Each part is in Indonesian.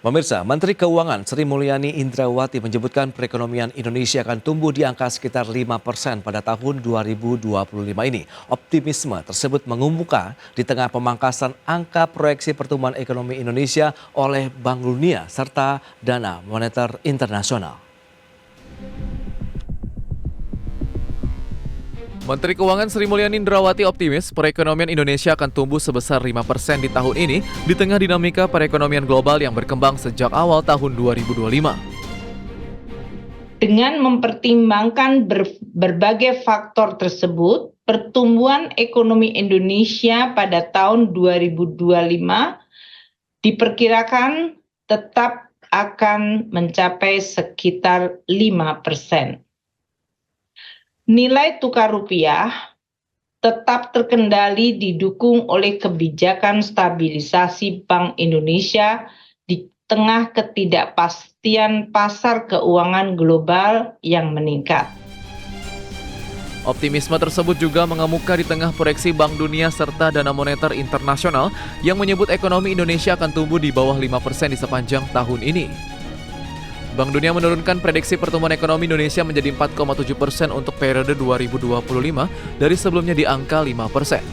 Pemirsa, Menteri Keuangan Sri Mulyani Indrawati menyebutkan perekonomian Indonesia akan tumbuh di angka sekitar 5% pada tahun 2025 ini. Optimisme tersebut mengemuka di tengah pemangkasan angka proyeksi pertumbuhan ekonomi Indonesia oleh Bank Dunia serta Dana Moneter Internasional. Menteri Keuangan Sri Mulyani Indrawati optimis perekonomian Indonesia akan tumbuh sebesar 5% di tahun ini di tengah dinamika perekonomian global yang berkembang sejak awal tahun 2025. Dengan mempertimbangkan berbagai faktor tersebut, pertumbuhan ekonomi Indonesia pada tahun 2025 diperkirakan tetap akan mencapai sekitar 5%. Nilai tukar rupiah tetap terkendali didukung oleh kebijakan stabilisasi Bank Indonesia di tengah ketidakpastian pasar keuangan global yang meningkat. Optimisme tersebut juga mengemuka di tengah proyeksi Bank Dunia serta Dana Moneter Internasional yang menyebut ekonomi Indonesia akan tumbuh di bawah 5% di sepanjang tahun ini. Bank Dunia menurunkan prediksi pertumbuhan ekonomi Indonesia menjadi 4,7% untuk periode 2025 dari sebelumnya di angka 5%.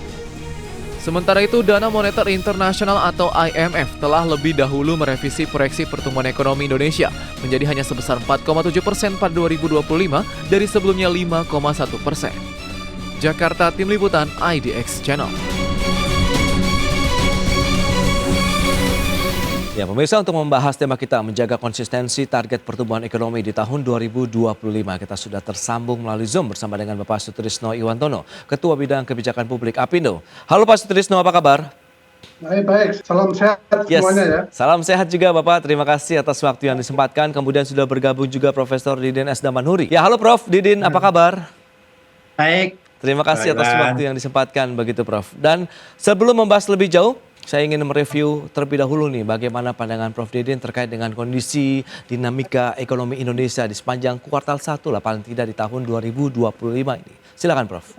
Sementara itu, Dana Moneter Internasional atau IMF telah lebih dahulu merevisi proyeksi pertumbuhan ekonomi Indonesia menjadi hanya sebesar 4,7% pada 2025 dari sebelumnya 5,1%. Jakarta, Tim Liputan IDX Channel. Ya, pemirsa, untuk membahas tema kita menjaga konsistensi target pertumbuhan ekonomi di tahun 2025, kita sudah tersambung melalui Zoom bersama dengan Bapak Sutrisno Iwantono, Ketua Bidang Kebijakan Publik Apindo. Halo Pak Sutrisno, apa kabar? Baik, salam sehat semuanya ya. Salam sehat juga Bapak, terima kasih atas waktu yang disempatkan. Kemudian sudah bergabung juga Profesor Didin S. Damanhuri. Ya, halo Prof. Didin, apa kabar? Baik. Terima kasih atas waktu yang disempatkan begitu Prof. Dan sebelum membahas lebih jauh, saya ingin mereview terlebih dahulu nih bagaimana pandangan Prof. Didin terkait dengan kondisi dinamika ekonomi Indonesia di sepanjang kuartal 1 lah paling tidak di tahun 2025 ini. Silakan Prof.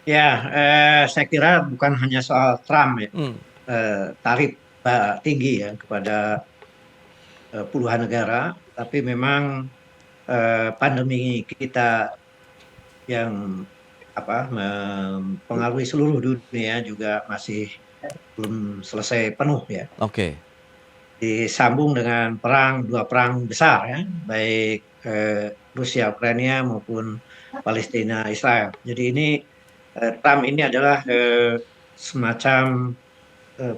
Ya, saya kira bukan hanya soal Trump ya, tarif tinggi ya kepada puluhan negara, tapi memang pandemi kita yang mempengaruhi seluruh dunia juga masih belum selesai penuh ya. Oke. Disambung dengan dua perang besar ya, baik Rusia Ukraina maupun Palestina Israel. Jadi ini Trump ini adalah semacam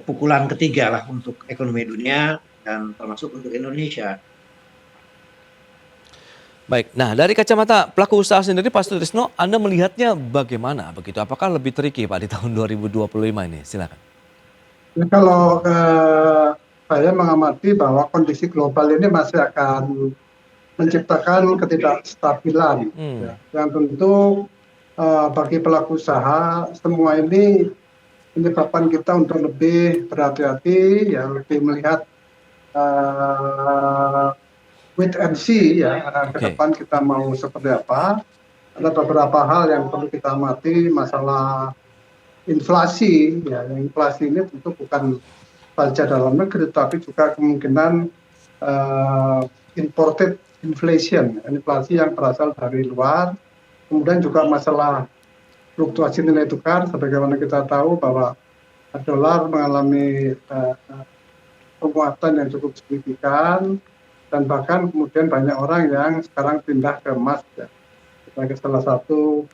pukulan ketiga lah untuk ekonomi dunia dan termasuk untuk Indonesia. Baik, nah dari kacamata pelaku usaha sendiri Pak Sutrisno, Anda melihatnya bagaimana begitu? Apakah lebih tricky Pak di tahun 2025 ini? Silakan. Ya, kalau saya mengamati bahwa kondisi global ini masih akan menciptakan ketidakstabilan, ya, yang tentu bagi pelaku usaha semua ini menyebabkan kita untuk lebih berhati-hati, ya, lebih melihat wait and see ya, ke depan kita mau seperti apa. Ada beberapa hal yang perlu kita amati, masalah inflasi ya, yang inflasi ini tentu bukan saja dalam negeri tapi juga kemungkinan imported inflation, inflasi yang berasal dari luar. Kemudian juga masalah fluktuasi nilai tukar, sebagaimana kita tahu bahwa dolar mengalami penguatan yang cukup signifikan, dan bahkan kemudian banyak orang yang sekarang pindah ke emas ya, sebagai salah satu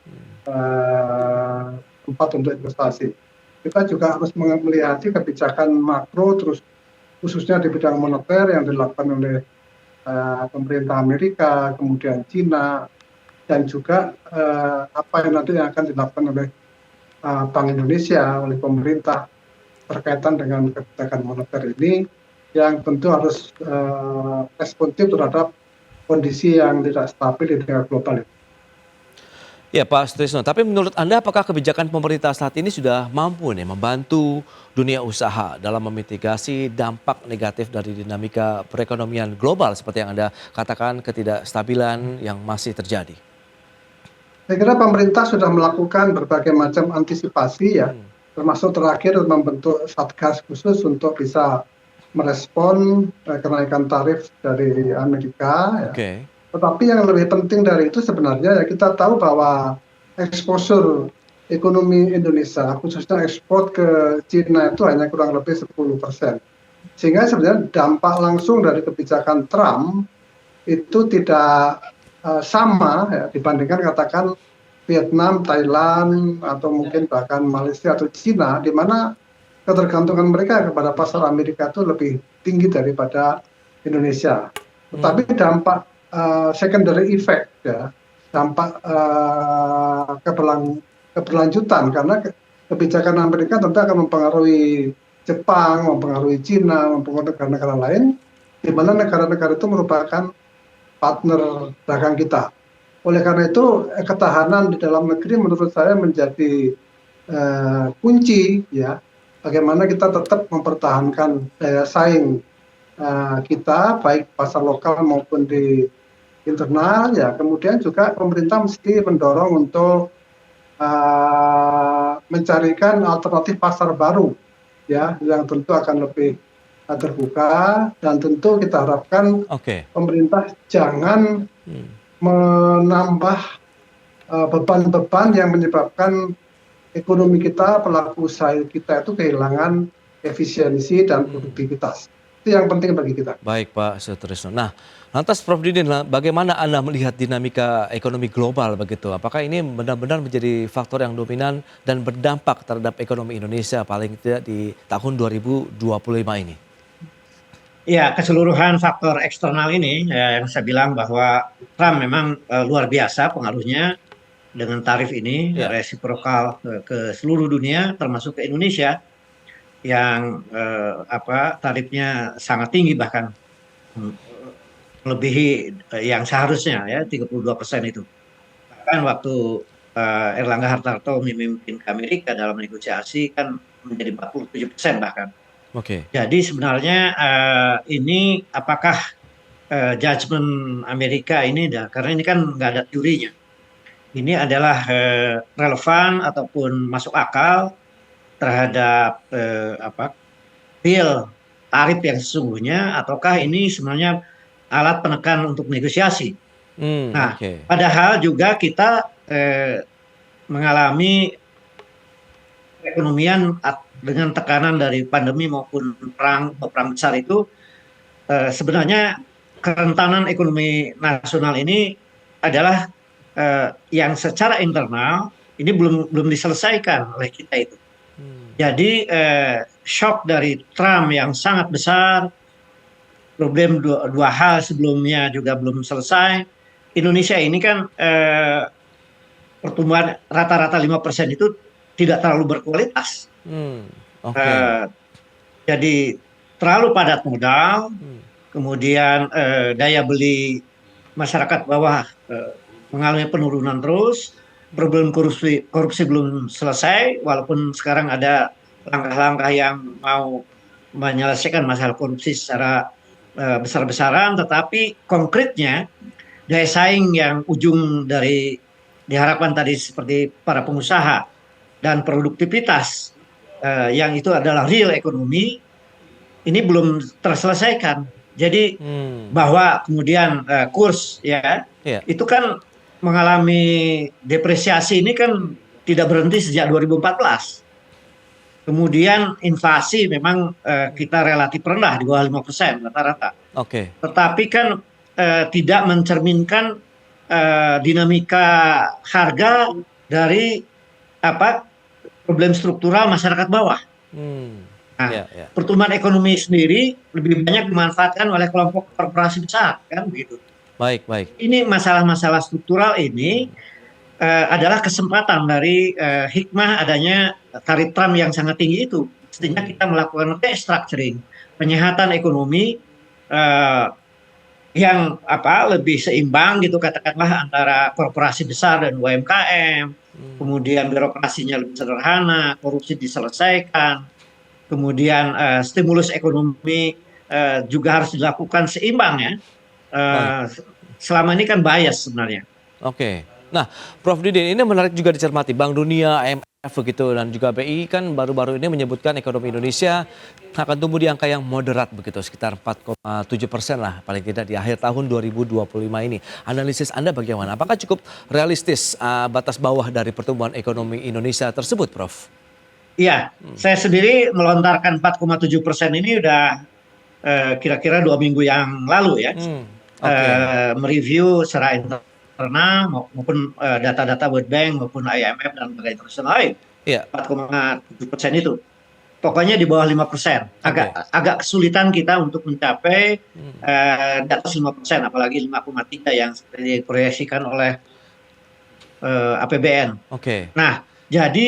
tempat untuk investasi. Kita juga harus melihat kebijakan makro, terus khususnya di bidang moneter yang dilakukan oleh pemerintah Amerika, kemudian Cina, dan juga apa yang nanti akan dilakukan oleh Bank Indonesia, oleh pemerintah berkaitan dengan kebijakan moneter ini, yang tentu harus responsif terhadap kondisi yang tidak stabil di tingkat global. Ya Pak Sutrisno, tapi menurut Anda apakah kebijakan pemerintah saat ini sudah mampu nih membantu dunia usaha dalam memitigasi dampak negatif dari dinamika perekonomian global seperti yang Anda katakan, ketidakstabilan yang masih terjadi? Saya kira pemerintah sudah melakukan berbagai macam antisipasi ya, termasuk terakhir membentuk satgas khusus untuk bisa merespon kenaikan tarif dari Amerika. Ya. Oke. Tetapi yang lebih penting dari itu sebenarnya ya kita tahu bahwa exposure ekonomi Indonesia, khususnya ekspor ke Cina itu hanya kurang lebih 10%. Sehingga sebenarnya dampak langsung dari kebijakan Trump itu tidak sama ya, dibandingkan katakan Vietnam, Thailand, atau mungkin bahkan Malaysia atau Cina, di mana ketergantungan mereka kepada pasar Amerika itu lebih tinggi daripada Indonesia. Tetapi dampak secondary effect ya, dampak keberlanjutan, karena kebijakan Amerika tentu akan mempengaruhi Jepang, mempengaruhi Cina, mempengaruhi negara-negara lain, di mana negara-negara itu merupakan partner dagang kita. Oleh karena itu ketahanan di dalam negeri menurut saya menjadi kunci ya, bagaimana kita tetap mempertahankan daya saing kita baik pasar lokal maupun di internal ya. Kemudian juga pemerintah mesti mendorong untuk mencarikan alternatif pasar baru ya, yang tentu akan lebih terbuka, dan tentu kita harapkan pemerintah jangan menambah beban-beban yang menyebabkan ekonomi kita, pelaku usaha kita itu kehilangan efisiensi dan produktivitas. Itu yang penting bagi kita. Baik Pak Sutrisno. Nah, lantas Prof Didin, bagaimana Anda melihat dinamika ekonomi global begitu? Apakah ini benar-benar menjadi faktor yang dominan dan berdampak terhadap ekonomi Indonesia paling tidak di tahun 2025 ini? Ya, keseluruhan faktor eksternal ini yang saya bilang bahwa Trump memang luar biasa pengaruhnya dengan tarif ini, resiprokal ke seluruh dunia termasuk ke Indonesia yang tarifnya sangat tinggi, bahkan melebihi yang seharusnya ya 32% itu. Bahkan waktu Erlangga Hartarto memimpin ke Amerika dalam negosiasi kan menjadi 47% bahkan. Jadi sebenarnya ini apakah judgement Amerika ini, karena ini kan nggak ada teorinya, ini adalah relevan ataupun masuk akal terhadap real tarif yang sesungguhnya, ataukah ini sebenarnya alat penekan untuk negosiasi. Nah, padahal juga kita mengalami perekonomian dengan tekanan dari pandemi maupun perang besar itu, sebenarnya kerentanan ekonomi nasional ini adalah yang secara internal ini belum diselesaikan oleh kita itu. Jadi shock dari Trump yang sangat besar, problem dua hal sebelumnya juga belum selesai. Indonesia ini kan pertumbuhan rata-rata 5% itu tidak terlalu berkualitas. Jadi terlalu padat modal, kemudian daya beli masyarakat bawah mengalami penurunan terus, problem korupsi belum selesai, walaupun sekarang ada langkah-langkah yang mau menyelesaikan masalah korupsi secara besar-besaran, tetapi konkretnya daya saing yang ujung dari diharapkan tadi seperti para pengusaha dan produktivitas yang itu adalah real ekonomi, ini belum terselesaikan. Jadi bahwa kemudian kurs itu kan mengalami depresiasi ini kan tidak berhenti sejak 2014. Kemudian inflasi memang kita relatif rendah di bawah 5% rata-rata. Tetapi kan tidak mencerminkan dinamika harga dari problem struktural masyarakat bawah. Pertumbuhan ekonomi sendiri lebih banyak dimanfaatkan oleh kelompok korporasi besar, kan begitu. Baik. Ini masalah-masalah struktural ini adalah kesempatan dari hikmah adanya tarif Trump yang sangat tinggi itu. Mestinya kita melakukan restructuring, penyehatan ekonomi yang lebih seimbang gitu katakanlah antara korporasi besar dan UMKM. Kemudian birokrasinya lebih sederhana, korupsi diselesaikan, kemudian stimulus ekonomi juga harus dilakukan seimbang ya. Selama ini kan bias sebenarnya. Nah, Prof Didin, ini menarik juga dicermati. Bank Dunia, IMF begitu, dan juga BI kan baru-baru ini menyebutkan ekonomi Indonesia akan tumbuh di angka yang moderat begitu, sekitar 4,7% lah paling tidak di akhir tahun 2025 ini. Analisis Anda bagaimana? Apakah cukup realistis batas bawah dari pertumbuhan ekonomi Indonesia tersebut, Prof? Iya, saya sendiri melontarkan 4,7% ini udah kira-kira 2 minggu yang lalu ya. Oke. Mereview secara internal maupun data-data World Bank maupun IMF dan lembaga internasional lain. Iya. 4,7% itu. Pokoknya di bawah 5%. Agak kesulitan kita untuk mencapai di atas 5%, apalagi 5,3 yang seperti diproyeksikan oleh APBN. Oke. Nah, jadi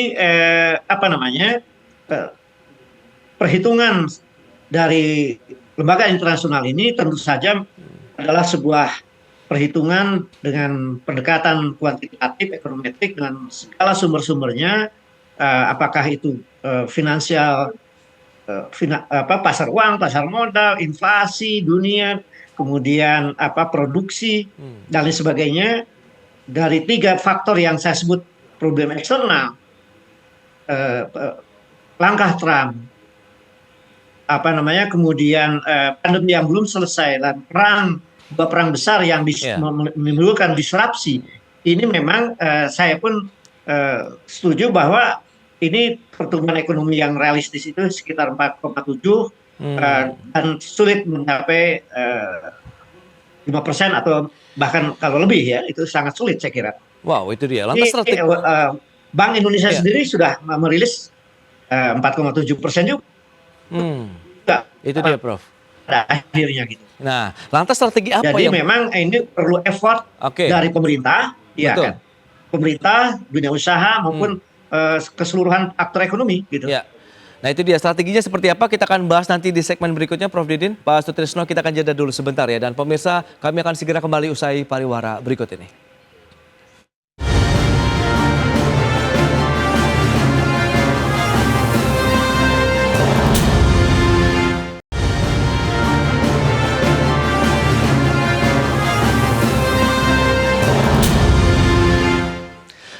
perhitungan dari lembaga internasional ini tentu saja adalah sebuah perhitungan dengan pendekatan kuantitatif, ekonometrik dengan segala sumber-sumbernya, apakah itu finansial, pasar uang, pasar modal, inflasi dunia, kemudian produksi dan lain sebagainya. Dari 3 faktor yang saya sebut problem eksternal, langkah Trump, kemudian pandemi yang belum selesai dan perang besar yang menimbulkan disrupsi, ini memang saya pun setuju bahwa ini pertumbuhan ekonomi yang realistis itu sekitar 4,7 dan sulit mencapai 5% atau bahkan kalau lebih ya, itu sangat sulit saya kira. Wow, itu dia. Lantas strategi Bank Indonesia sendiri sudah merilis 4,7% juga. Itu dia, Prof. Pada akhirnya gitu. Nah, lantas strategi apa Jadi yang memang ini perlu effort dari pemerintah, ya kan? Pemerintah, dunia usaha maupun keseluruhan aktor ekonomi gitu. Ya. Nah, itu dia strateginya seperti apa, kita akan bahas nanti di segmen berikutnya, Prof Didin. Pak Sutrisno, kita akan jeda dulu sebentar ya, dan pemirsa kami akan segera kembali usai pariwara berikut ini.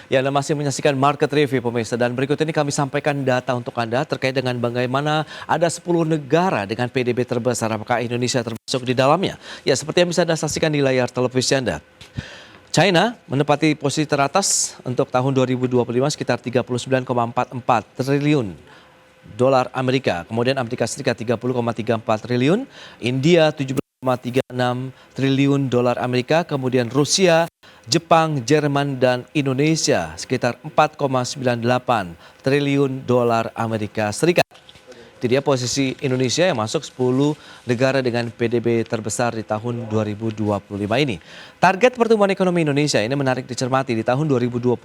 Ya, Anda masih menyaksikan Market Review pemirsa, dan berikut ini kami sampaikan data untuk Anda terkait dengan bagaimana ada 10 negara dengan PDB terbesar, apakah Indonesia termasuk di dalamnya. Ya, seperti yang bisa Anda saksikan di layar televisi Anda. China menempati posisi teratas untuk tahun 2025 sekitar 39,44 triliun dolar Amerika. Kemudian Amerika Serikat 30,34 triliun, India 17,36 triliun dolar Amerika, kemudian Rusia, Jepang, Jerman, dan Indonesia sekitar 4,98 triliun dolar Amerika Serikat. Itu dia posisi Indonesia yang masuk 10 negara dengan PDB terbesar di tahun 2025 ini. Target pertumbuhan ekonomi Indonesia ini menarik dicermati. Di tahun 2025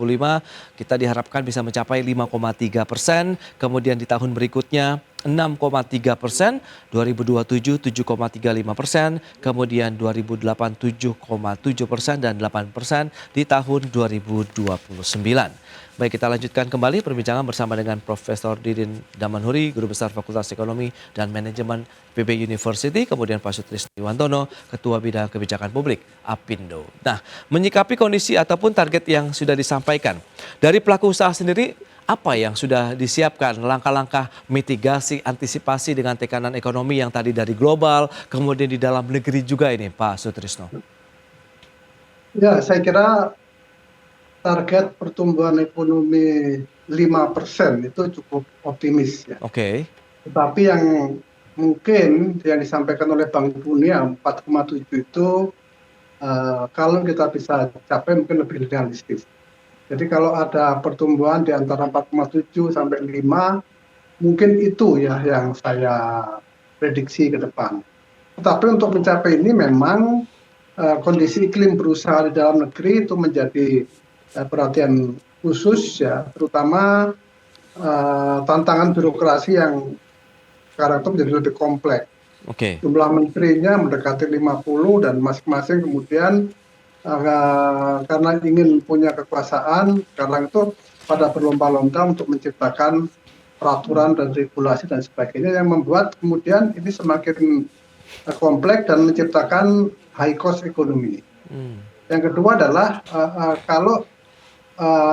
kita diharapkan bisa mencapai 5,3%, kemudian di tahun berikutnya 6,3%, 2027 7,35%, kemudian 2008 7,7% dan 8% di tahun 2029. Baik, kita lanjutkan kembali perbincangan bersama dengan Profesor Didin Damanhuri, Guru Besar Fakultas Ekonomi dan Manajemen PB University, kemudian Pak Sutrisno Iwantono, Ketua Bidang Kebijakan Publik APindo. Nah, menyikapi kondisi ataupun target yang sudah disampaikan, dari pelaku usaha sendiri, apa yang sudah disiapkan, langkah-langkah mitigasi, antisipasi dengan tekanan ekonomi yang tadi dari global, kemudian di dalam negeri juga ini, Pak Sutrisno? Ya, saya kira target pertumbuhan ekonomi 5% itu cukup optimis ya. Oke. Tetapi yang mungkin yang disampaikan oleh Bank Dunia 4,7 itu kalau kita bisa capai mungkin lebih realistis. Jadi kalau ada pertumbuhan di antara 4,7 sampai 5, mungkin itu ya yang saya prediksi ke depan. Tetapi untuk mencapai ini memang kondisi iklim berusaha di dalam negeri itu menjadi perhatian khusus ya, terutama tantangan birokrasi yang sekarang itu menjadi lebih kompleks. Jumlah menterinya mendekati 50 dan masing-masing kemudian karena ingin punya kekuasaan, karena itu pada berlomba-lomba untuk menciptakan peraturan dan regulasi dan sebagainya yang membuat kemudian ini semakin kompleks dan menciptakan high cost ekonomi. Yang kedua adalah kalau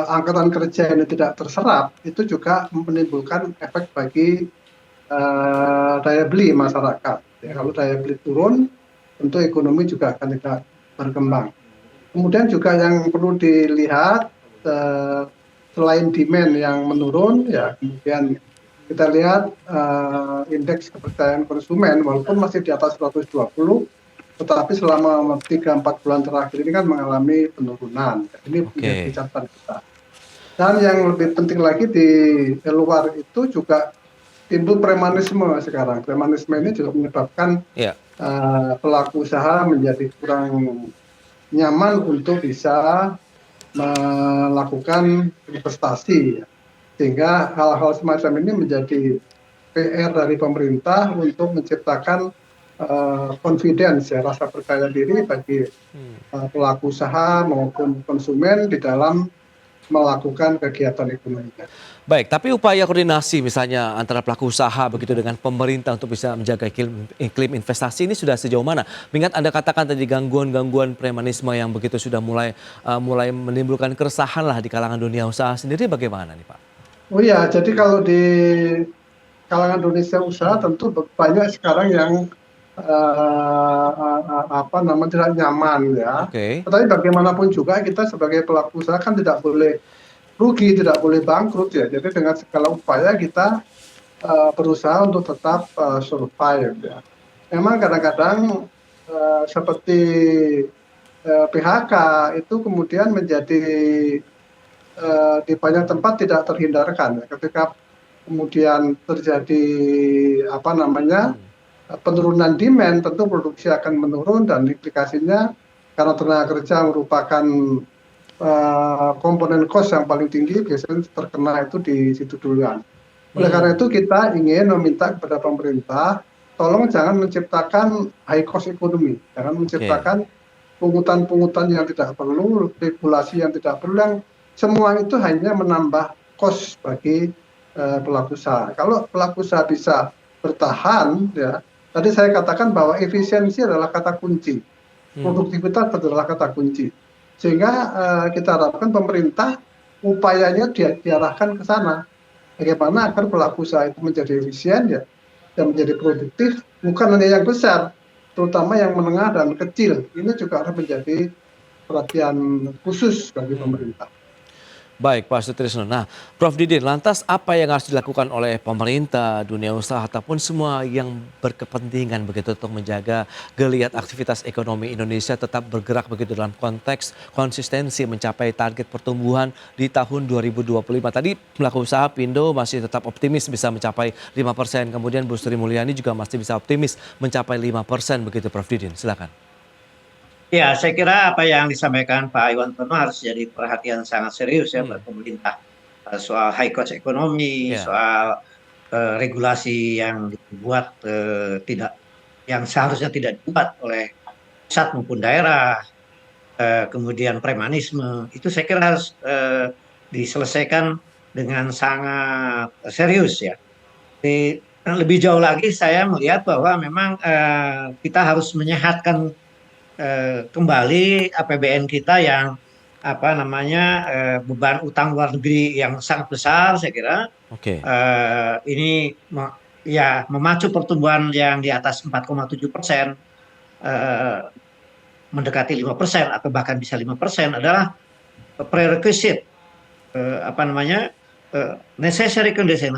angkatan kerja ini tidak terserap, itu juga menimbulkan efek bagi daya beli masyarakat. Ya, kalau daya beli turun, tentu ekonomi juga akan tidak berkembang. Kemudian juga yang perlu dilihat, selain demand yang menurun, ya kemudian kita lihat indeks kepercayaan konsumen walaupun masih di atas 120, tetapi selama 3-4 bulan terakhir ini kan mengalami penurunan. Ini menjadi Oke. catatan kita. Dan yang lebih penting lagi di luar itu juga timbul premanisme sekarang. Premanisme ini juga menyebabkan Ya. pelaku usaha menjadi kurang nyaman untuk bisa melakukan investasi. Sehingga hal-hal semacam ini menjadi PR dari pemerintah untuk menciptakan confidence, ya, rasa percaya diri bagi pelaku usaha maupun konsumen di dalam melakukan kegiatan ekonomi. Baik, tapi upaya koordinasi misalnya antara pelaku usaha begitu dengan pemerintah untuk bisa menjaga iklim investasi ini sudah sejauh mana? Mengingat Anda katakan tadi gangguan-gangguan premanisme yang begitu sudah mulai menimbulkan keresahan lah di kalangan dunia usaha sendiri, bagaimana nih Pak? Oh iya, jadi kalau di kalangan Indonesia usaha tentu banyak sekarang yang tidak nyaman, ya. Oke. Tetapi bagaimanapun juga kita sebagai pelaku usaha kan tidak boleh rugi, tidak boleh bangkrut, ya. Jadi dengan segala upaya kita berusaha untuk tetap survive, ya. Memang kadang-kadang seperti PHK itu kemudian menjadi di banyak tempat tidak terhindarkan, ya. Ketika kemudian terjadi penurunan demand, tentu produksi akan menurun dan implikasinya karena tenaga kerja merupakan komponen cost yang paling tinggi, biasanya terkena itu di situ duluan. Oleh karena itu kita ingin meminta kepada pemerintah, tolong jangan menciptakan high cost ekonomi, jangan menciptakan pungutan-pungutan yang tidak perlu, regulasi yang tidak perlu, yang semua itu hanya menambah cost bagi pelaku usaha. Kalau pelaku usaha bisa bertahan, ya, tadi saya katakan bahwa efisiensi adalah kata kunci, produktivitas adalah kata kunci. Sehingga kita harapkan pemerintah upayanya diarahkan ke sana. Bagaimana agar pelaku usaha itu menjadi efisien, ya, dan menjadi produktif, bukan hanya yang besar, terutama yang menengah dan kecil. Ini juga harus menjadi perhatian khusus bagi pemerintah. Baik Pak Sutrisno. Nah, Prof Didin, lantas apa yang harus dilakukan oleh pemerintah, dunia usaha, ataupun semua yang berkepentingan begitu untuk menjaga geliat aktivitas ekonomi Indonesia tetap bergerak begitu dalam konteks konsistensi mencapai target pertumbuhan di tahun 2025. Tadi pelaku usaha Pindo masih tetap optimis bisa mencapai 5%. Kemudian Bu Sri Mulyani juga masih bisa optimis mencapai 5% begitu Prof Didin. Silakan. Ya, saya kira apa yang disampaikan Pak Iwan Tono harus jadi perhatian sangat serius ya buat pemerintah. Soal high cost ekonomi, soal regulasi yang dibuat yang seharusnya tidak dibuat oleh pusat maupun daerah, kemudian premanisme, itu saya kira harus diselesaikan dengan sangat serius ya. Lebih jauh lagi saya melihat bahwa memang kita harus menyehatkan kembali APBN kita yang beban utang luar negeri yang sangat besar, saya kira. Oke. Ini ya memacu pertumbuhan yang di atas 4,7%, mendekati 5% atau bahkan bisa 5% adalah prerequisite, necessary condition,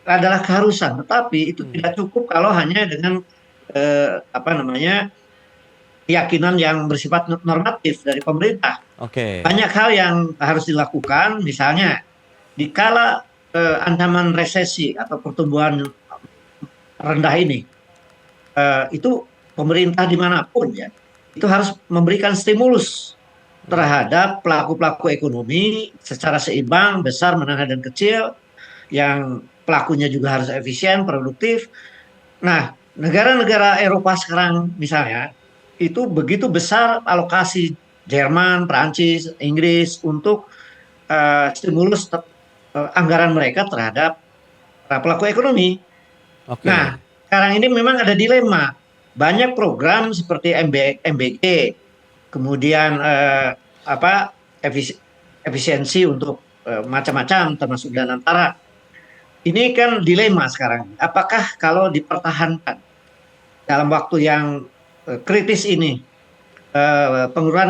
adalah keharusan, tetapi itu tidak cukup kalau hanya dengan keyakinan yang bersifat normatif dari pemerintah. Oke. Banyak hal yang harus dilakukan, misalnya dikala ancaman resesi atau pertumbuhan rendah ini, itu pemerintah dimanapun ya, itu harus memberikan stimulus terhadap pelaku-pelaku ekonomi secara seimbang, besar, menengah, dan kecil, yang pelakunya juga harus efisien, produktif. Nah, negara-negara Eropa sekarang misalnya, itu begitu besar alokasi Jerman, Prancis, Inggris untuk stimulus anggaran mereka terhadap para pelaku ekonomi. Oke. Nah, sekarang ini memang ada dilema. Banyak program seperti MBG, kemudian efisiensi untuk macam-macam termasuk Danantara. Ini kan dilema sekarang. Apakah kalau dipertahankan dalam waktu yang kritis ini,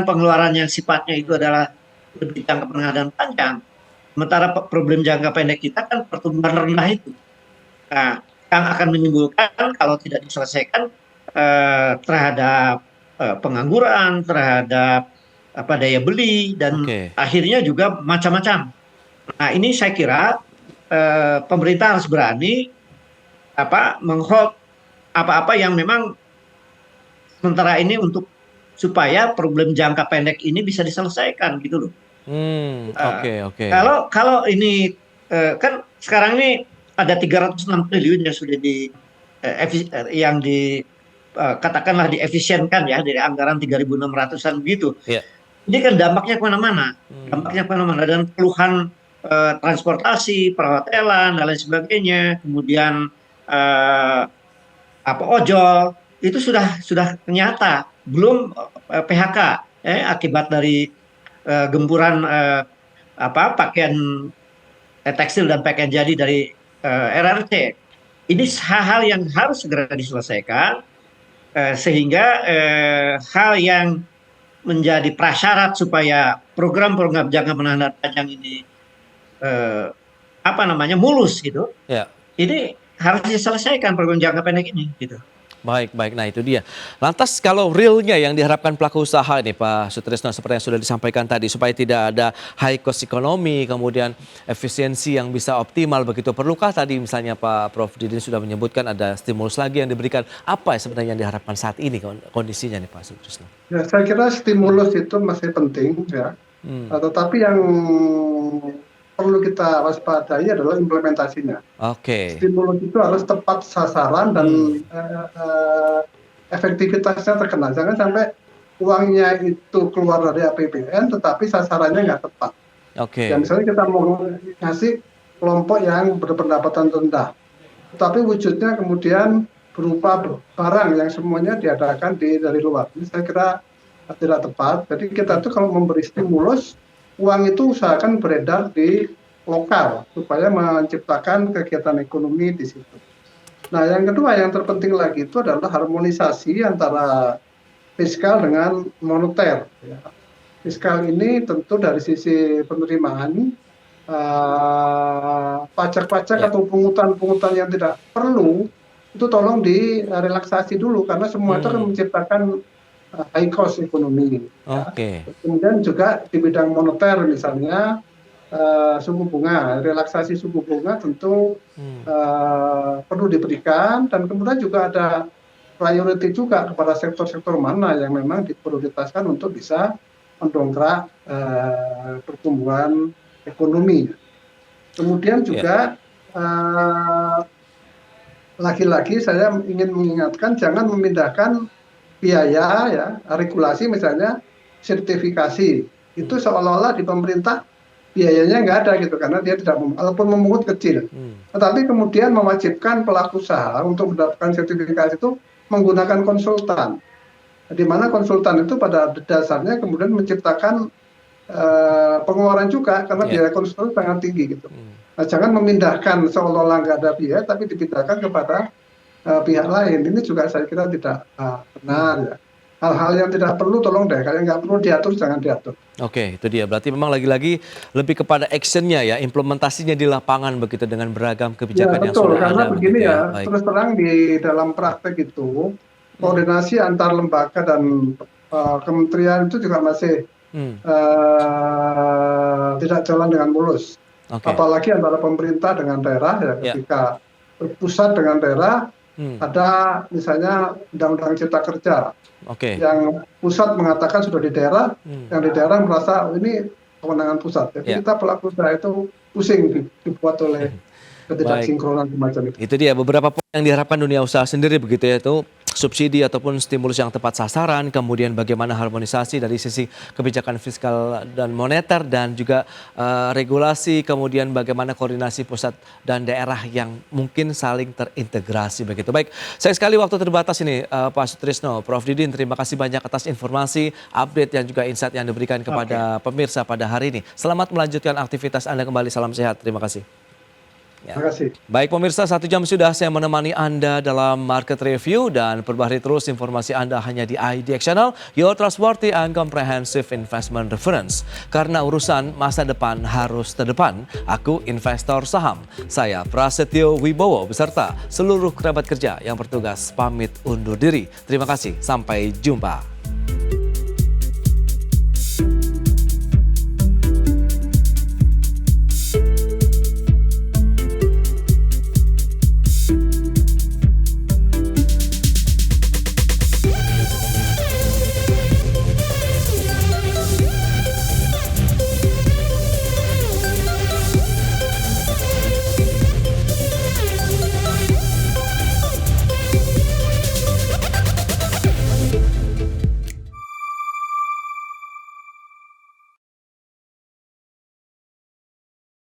pengeluaran yang sifatnya itu adalah lebih jangka menengah dan panjang, sementara problem jangka pendek kita kan pertumbuhan rendah itu. Nah, yang akan menimbulkan kalau tidak diselesaikan terhadap pengangguran, terhadap daya beli, dan akhirnya juga macam-macam. Nah, ini saya kira pemerintah harus berani menghold apa-apa yang memang sementara ini untuk supaya problem jangka pendek ini bisa diselesaikan gitu loh. Kalau ini kan sekarang ini ada 306 triliun yang sudah katakanlah diefisienkan ya dari anggaran 3.600-an begitu. Ini kan dampaknya kemana-mana, dan keluhan transportasi, perhotelan dan lain sebagainya, kemudian ojol itu sudah nyata, belum PHK akibat dari gempuran pakaian tekstil dan pakaian jadi dari RRC. Ini hal-hal yang harus segera diselesaikan sehingga hal yang menjadi prasyarat supaya program-program jangka menengah dan panjang ini mulus gitu. Ini harus diselesaikan program jangka pendek ini gitu. Baik. Nah itu dia. Lantas kalau realnya yang diharapkan pelaku usaha ini Pak Sutrisno seperti yang sudah disampaikan tadi supaya tidak ada high cost ekonomi, kemudian efisiensi yang bisa optimal begitu. Perlukah tadi misalnya Pak Prof Didin sudah menyebutkan ada stimulus lagi yang diberikan. Apa sebenarnya yang diharapkan saat ini kondisinya nih Pak Sutrisno? Ya, saya kira stimulus itu masih penting ya. Tetapi yang perlu kita waspadai adalah implementasinya. Stimulus itu harus tepat sasaran dan efektivitasnya terkena. Jangan sampai uangnya itu keluar dari APBN tetapi sasarannya nggak tepat. Ya, misalnya kita mau ngasih kelompok yang berpendapatan rendah, tetapi wujudnya kemudian berupa barang yang semuanya diadakan dari luar. Ini saya kira tidak tepat. Jadi kita tuh kalau memberi stimulus, uang itu usahakan beredar di lokal supaya menciptakan kegiatan ekonomi di situ. Nah, yang kedua yang terpenting lagi itu adalah harmonisasi antara fiskal dengan moneter. Ya. Fiskal ini tentu dari sisi penerimaan pajak-pajak atau pungutan-pungutan yang tidak perlu itu tolong direlaksasi dulu karena semua itu akan menciptakan high cost ekonomi. Kemudian juga di bidang moneter misalnya suku bunga, relaksasi suku bunga tentu perlu diberikan dan kemudian juga ada priority juga kepada sektor-sektor mana yang memang diprioritaskan untuk bisa mendongkrak pertumbuhan ekonomi. Kemudian juga lagi-lagi saya ingin mengingatkan jangan memindahkan biaya ya, regulasi misalnya sertifikasi itu seolah-olah di pemerintah biayanya nggak ada gitu karena dia tidak walaupun memungut kecil, tetapi kemudian mewajibkan pelaku usaha untuk mendapatkan sertifikasi itu menggunakan konsultan, di mana konsultan itu pada dasarnya kemudian menciptakan pengeluaran juga karena biaya konsultan sangat tinggi gitu. Nah, jangan memindahkan seolah-olah nggak ada biaya tapi dipindahkan kepada pihak lain. Ini juga saya kira tidak benar ya. Hal-hal yang tidak perlu tolong deh, kalau nggak perlu diatur jangan diatur. Itu dia. Berarti memang lagi-lagi lebih kepada actionnya ya, implementasinya di lapangan begitu dengan beragam kebijakan yang sudah ada. Karena begini ya, terus terang di dalam praktek itu koordinasi antar lembaga dan kementerian itu juga masih tidak jalan dengan mulus. Apalagi antara pemerintah dengan daerah ya, ketika pusat dengan daerah ada misalnya undang-undang cipta kerja yang pusat mengatakan sudah di daerah, yang di daerah merasa ini kewenangan pusat. Jadi kita pelaku usaha itu pusing dibuat oleh ketidaksinkronan semacam itu. Itu dia beberapa poin yang diharapkan dunia usaha sendiri begitu ya, itu subsidi ataupun stimulus yang tepat sasaran, kemudian bagaimana harmonisasi dari sisi kebijakan fiskal dan moneter, dan juga regulasi, kemudian bagaimana koordinasi pusat dan daerah yang mungkin saling terintegrasi begitu. Baik, sayang sekali waktu terbatas ini Pak Sutrisno. Prof Didin, terima kasih banyak atas informasi, update dan juga insight yang diberikan kepada pemirsa pada hari ini. Selamat melanjutkan aktivitas Anda kembali, salam sehat, terima kasih. Ya. Terima kasih. Baik pemirsa, 1 jam sudah saya menemani Anda dalam Market Review, dan perbaharui terus informasi Anda hanya di IDX Channel, your trustworthy and comprehensive investment reference. Karena urusan masa depan harus terdepan, aku investor saham. Saya Prasetyo Wibowo beserta seluruh kerabat kerja yang bertugas pamit undur diri. Terima kasih, sampai jumpa.